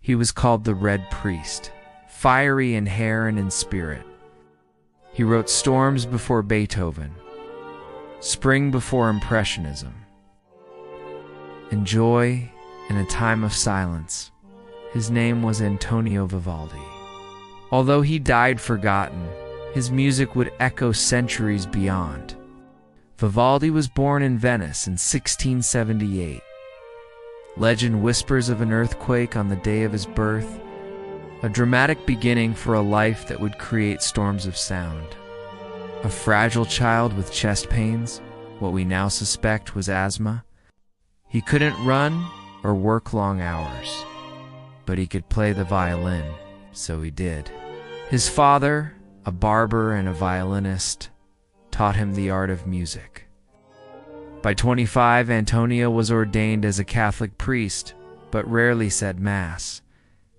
He was called the Red Priest, fiery in hair and in spirit. He wrote storms before Beethoven, spring before Impressionism, and joy in a time of silence. His name was Antonio Vivaldi. Although he died forgotten, his music would echo centuries beyond. Vivaldi was born in Venice in 1678. Legend whispers of an earthquake on the day of his birth, a dramatic beginning for a life that would create storms of sound. A fragile child with chest pains, what we now suspect was asthma. He couldn't run or work long hours, but he could play the violin, so he did. His father, a barber and a violinist, taught him the art of music. By 25, Antonio was ordained as a Catholic priest, but rarely said Mass.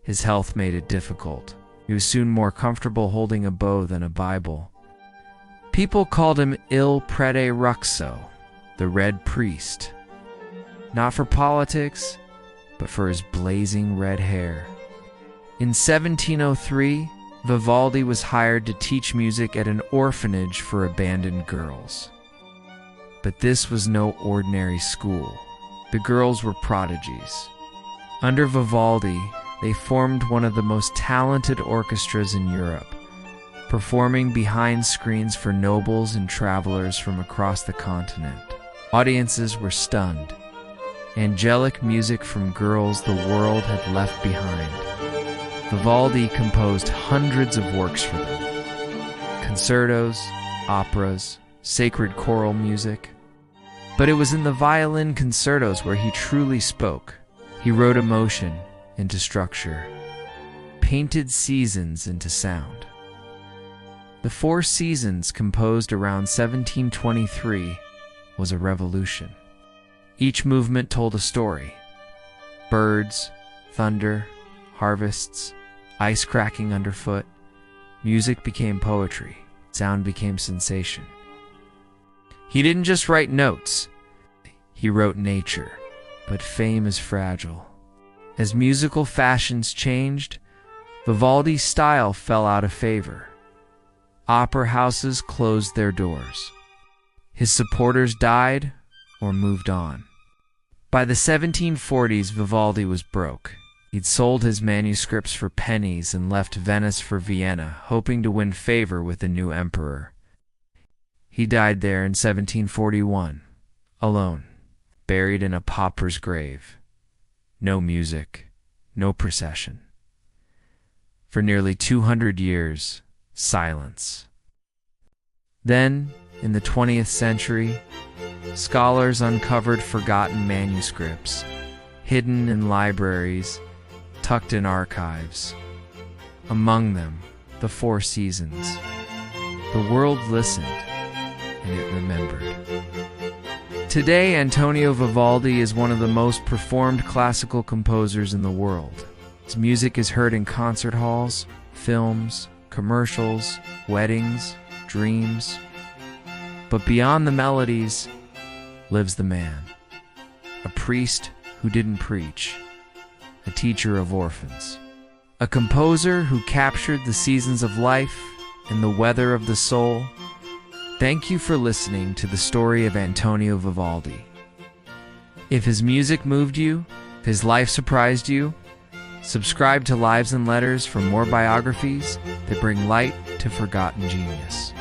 His health made it difficult. He was soon more comfortable holding a bow than a Bible. People called him Il Prete Ruxo, the Red Priest. Not for politics, but for his blazing red hair. In 1703, Vivaldi was hired to teach music at an orphanage for abandoned girls. But this was no ordinary school. The girls were prodigies. Under Vivaldi, they formed one of the most talented orchestras in Europe, performing behind screens for nobles and travelers from across the continent. Audiences were stunned. Angelic music from girls the world had left behind. Vivaldi composed hundreds of works for them. Concertos, operas, sacred choral music. But it was in the violin concertos where he truly spoke. He wrote emotion into structure, painted seasons into sound. The Four Seasons, composed around 1723, was a revolution. Each movement told a story. Birds, thunder, harvests, ice cracking underfoot. Music became poetry. Sound became sensation. He didn't just write notes. He wrote nature. But fame is fragile. As musical fashions changed, Vivaldi's style fell out of favor. Opera houses closed their doors. His supporters died or moved on. By the 1740s, Vivaldi was broke. He'd sold his manuscripts for pennies and left Venice for Vienna, hoping to win favor with the new emperor. He died there in 1741, alone, buried in a pauper's grave. No music, no procession. For nearly 200 years, silence. Then, in the 20th century, scholars uncovered forgotten manuscripts, hidden in libraries, tucked in archives. Among them, the Four Seasons. The world listened, and it remembered. Today, Antonio Vivaldi is one of the most performed classical composers in the world. His music is heard in concert halls, films, commercials, weddings, dreams. But beyond the melodies lives the man, a priest who didn't preach, a teacher of orphans, a composer who captured the seasons of life and the weather of the soul. Thank you for listening to the story of Antonio Vivaldi. If his music moved you, if his life surprised you, subscribe to Lives and Letters for more biographies that bring light to forgotten genius.